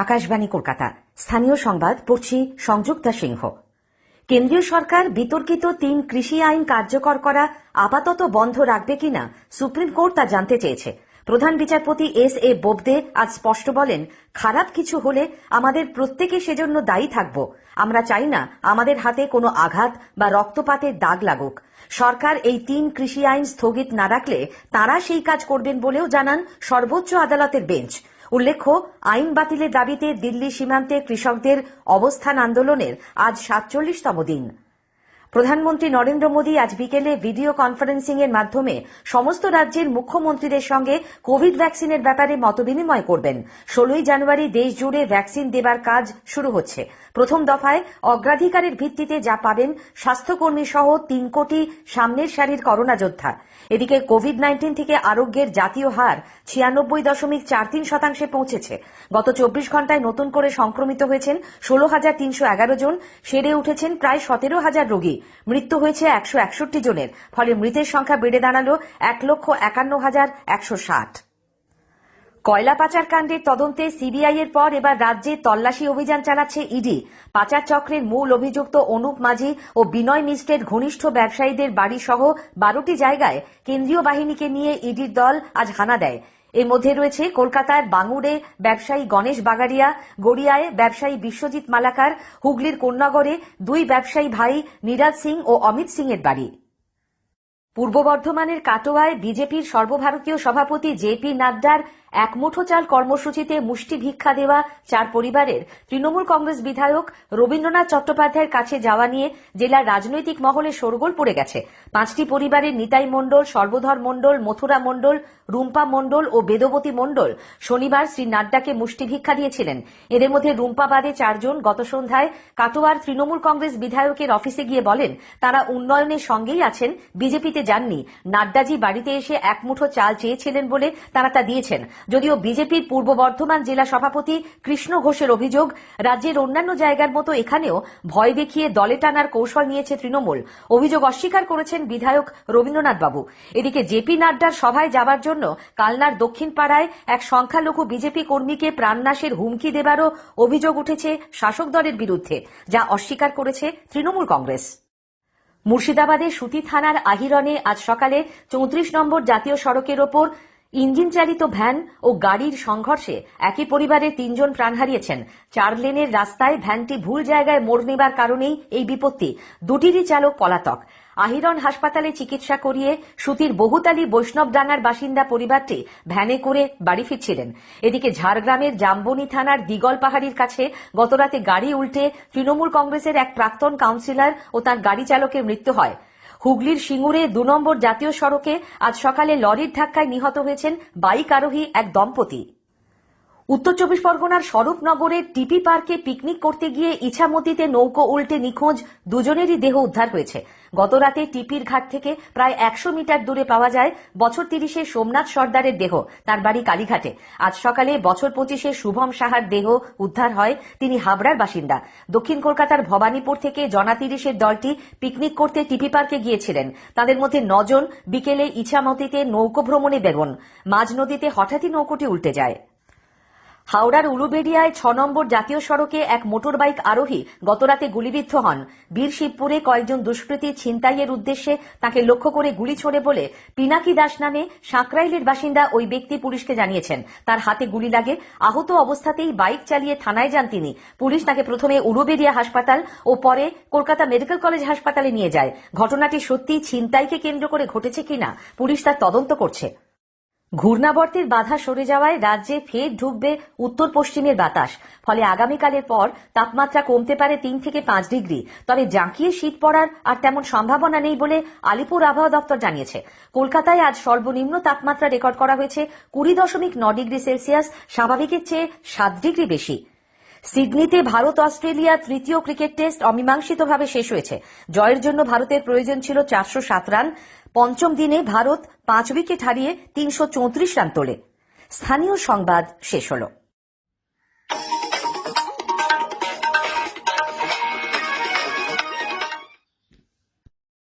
আকাশবাণী কলকাতা। স্থানীয় সংবাদ পড়ছি সংযুক্তা সিংহ। কেন্দ্রীয় সরকার বিতর্কিত ৩ কৃষি আইন কার্যকর করা আপাতত বন্ধ রাখবে কিনা সুপ্রিম কোর্ট তা জানতে চেয়েছে। প্রধান বিচারপতি এস.এ. বোবদে আজ স্পষ্ট বলেন, খারাপ কিছু হলে আমাদের প্রত্যেকে সেজন্য দায়ী থাকব। আমরা চাই না আমাদের হাতে কোনো আঘাত বা রক্তপাতের দাগ লাগুক। সরকার এই ৩ কৃষি আইন স্থগিত না রাখলে তারা সেই কাজ করবেন বলেও জানান সর্বোচ্চ আদালতের বেঞ্চ। উল্লেখ্য, আইন বাতিলের দাবিতে দিল্লি সীমান্তে কৃষকদের অবস্থান আন্দোলনের আজ ৪৭তম দিন। প্রধানমন্ত্রী নরেন্দ্র মোদী আজ বিকেলে ভিডিও কনফারেন্সিং এর মাধ্যমে সমস্ত রাজ্যের মুখ্যমন্ত্রীদের সঙ্গে কোভিড ভ্যাকসিনের ব্যাপারে মতবিনিময় করবেন। ১৬ই জানুয়ারি দেশ জুড়ে ভ্যাকসিন দেবার কাজ শুরু হচ্ছে। প্রথম দফায় অগ্রাধিকারের ভিত্তিতে যা পাবেন স্বাস্থ্যকর্মী সহ ৩ কোটি সামনের সারির করোনা যোদ্ধা। এদিকে কোভিড-19 থেকে আরোগ্যের জাতীয় হার ৯৬.৪৩% পৌঁছেছে। গত ২৪ ঘণ্টায় নতুন করে সংক্রমিত হয়েছেন ১৬,৩১১ জন, সেরে উঠেছেন প্রায় ১৭,০০০ রোগী। মৃত্যু হয়েছে ১৬১ জনের, ফলে মৃতের সংখ্যা বেড়ে দাঁড়ালো ১,৫১,১৬০। কয়লা পাচার কাণ্ডের তদন্তে সিবিআই এর পর এবার রাজ্যে তল্লাশি অভিযান চালাচ্ছে ইডি। পাচার চক্রের মূল অভিযুক্ত অনুপ মাঝি ও বিনয় মিশ্রের ঘনিষ্ঠ ব্যবসায়ীদের বাড়ি সহ ১২টি জায়গায় কেন্দ্রীয় বাহিনীকে নিয়ে ইডির দল আজ হানা দেয়। এর মধ্যে রয়েছে কলকাতার বাঙুরে ব্যবসায়ী গণেশ বাগারিয়া, গড়িয়ায় ব্যবসায়ী বিশ্বজিৎ মালাকার, হুগলির কোন্নগরে ২ ব্যবসায়ী ভাই নীরাজ সিং ও অমিত সিং এর বাড়ি। পূর্ব বর্ধমানের কাটোয়ায় বিজেপির সর্বভারতীয় সভাপতি জে.পি. নাড্ডার এক মুঠো চাল কর্মসূচিতে মুষ্টি ভিক্ষা দেওয়া ৪ পরিবারের তৃণমূল কংগ্রেস বিধায়ক রবীন্দ্রনাথ চট্টোপাধ্যায়ের কাছে যাওয়া নিয়ে জেলার রাজনৈতিক মহলে শোরগোল পড়ে গেছে। ৫টি পরিবারের নিতাই মণ্ডল, সর্বধর মণ্ডল, মথুরা মণ্ডল, রুম্পা মণ্ডল ও বেদবতী মণ্ডল শনিবার শ্রী নাড্ডাকে মুষ্টি ভিক্ষা দিয়েছিলেন। এদের মধ্যে রুম্পা বাদে ৪ জন গত সন্ধ্যায় কাটোয়ার তৃণমূল কংগ্রেস বিধায়কের অফিসে গিয়ে বলেন তারা উন্নয়নের সঙ্গেই আছেন, বিজেপিতে যাননি। নাড্ডাজি বাড়িতে এসে এক মুঠো চাল চেয়েছিলেন বলে তারা তা দিয়েছেন। যদিও বিজেপির পূর্ব বর্ধমান জেলা সভাপতি কৃষ্ণ ঘোষের অভিযোগ, রাজ্যের অন্যান্য জায়গার মতো এখানেও ভয় দেখিয়ে দলে টানার কৌশল নিয়েছে তৃণমূল। অভিযোগ অস্বীকার করেছেন বিধায়ক রবীন্দ্রনাথ বাবু। এদিকে জেপি নাড্ডার সভায় যাবার জন্য কালনার দক্ষিণ পাড়ায় এক সংখ্যালঘু বিজেপি কর্মীকে প্রাণনাশের হুমকি দেবারও অভিযোগ উঠেছে শাসক দলের বিরুদ্ধে, যা অস্বীকার করেছে তৃণমূল কংগ্রেস। মুর্শিদাবাদের সুতি থানার আহিরনে আজ সকালে ৩৪ নম্বর জাতীয় সড়কের ওপর ইঞ্জিন চালিত ভ্যান ও গাড়ির সংঘর্ষে একই পরিবারের ৩ জন প্রাণ হারিয়েছেন। ৪ লেনের রাস্তায় ভ্যানটি ভুল জায়গায় মোড় নেবার কারণেই এই বিপত্তি। দুটিরই চালক পলাতক। আহিরন হাসপাতালে চিকিৎসা করিয়ে সুতির বহুতালী বৈষ্ণবডাঙ্গার বাসিন্দা পরিবারটি ভ্যানে করে বাড়ি ফিরছিলেন। এদিকে ঝাড়গ্রামের জাম্বনি থানার দিগল পাহাড়ির কাছে গতরাতে গাড়ি উল্টে তৃণমূল কংগ্রেসের এক প্রাক্তন কাউন্সিলর ও তার গাড়ি চালকের মৃত্যু হয়। হুগলির সিঙ্গুরে ২ নম্বর জাতীয় সড়কে আজ সকালে লরির ধাক্কায় নিহত হয়েছেন বাইক আরোহী এক দম্পতি। উত্তর ২৪ পরগনার স্বরূপনগরের টিপি পার্কে পিকনিক করতে গিয়ে ইছামতিতে নৌকো উল্টে নিখোঁজ ২ জনেরই দেহ উদ্ধার হয়েছে। গতরাতে টিপির ঘাট থেকে প্রায় ১০০ মিটার দূরে পাওয়া যায় বছর ৩০-এর সোমনাথ সর্দারের দেহ। তার বাড়ি কালীঘাটে। আজ সকালে বছর ২৫-এর শুভম সাহার দেহ উদ্ধার হয়। তিনি হাবড়ার বাসিন্দা। দক্ষিণ কলকাতার ভবানীপুর থেকে জনা ৩০-এর দলটি পিকনিক করতে টিপি পার্কে গিয়েছিলেন। তাদের মধ্যে ৯ জন বিকেলে ইছামতিতে নৌকো ভ্রমণে বেরোন। মাঝ নদীতে হঠাৎই নৌকোটি উল্টে যায়। হাওড়ার উলুবেড়িয়ায় ৬ নম্বর জাতীয় সড়কে এক মোটর বাইক আরোহী গতরাতে গুলিবিদ্ধ হন। বীরশিবপুরে কয়েকজন দুষ্কৃতী ছিনতাইয়ের উদ্দেশ্যে তাকে লক্ষ্য করে গুলি ছোড়ে বলে পিনাকি দাস নামে সাঁকরাইলের বাসিন্দা ওই ব্যক্তি পুলিশকে জানিয়েছেন। তার হাতে গুলি লাগে। আহত অবস্থাতেই বাইক চালিয়ে থানায় যান তিনি। পুলিশ তাকে প্রথমে উলুবেড়িয়া হাসপাতাল ও পরে কলকাতা মেডিকেল কলেজ হাসপাতালে নিয়ে যায়। ঘটনাটি সত্যি ছিনতাইকে কেন্দ্র করে ঘটেছে কিনা পুলিশ তার তদন্ত করছে। ঘূর্ণাবর্তের বাধা সরে যাওয়ায় রাজ্যে ফের ঢুকবে উত্তর পশ্চিমের বাতাস। ফলে আগামীকালের পর তাপমাত্রা কমতে পারে ৩ থেকে ৫ ডিগ্রি। তবে জাঁকিয়ে শীত পড়ার আর তেমন সম্ভাবনা নেই বলে আলিপুর আবহাওয়া দপ্তর জানিয়েছে। কলকাতায় আজ সর্বনিম্ন তাপমাত্রা রেকর্ড করা হয়েছে ২০.৯ ডিগ্রি সেলসিয়াস, স্বাভাবিকের চেয়ে ৭ ডিগ্রি বেশি। সিডনিতে ভারত অস্ট্রেলিয়া তৃতীয় ক্রিকেট টেস্ট অমীমাংসিতভাবে শেষ হয়েছে। জয়ের জন্য ভারতের প্রয়োজন ছিল ৪০৭ রান। পঞ্চম দিনে ভারত ৫ উইকেট হারিয়ে ৩৩৪ রান তোলে। স্থানীয় সংবাদ শেষ হলো।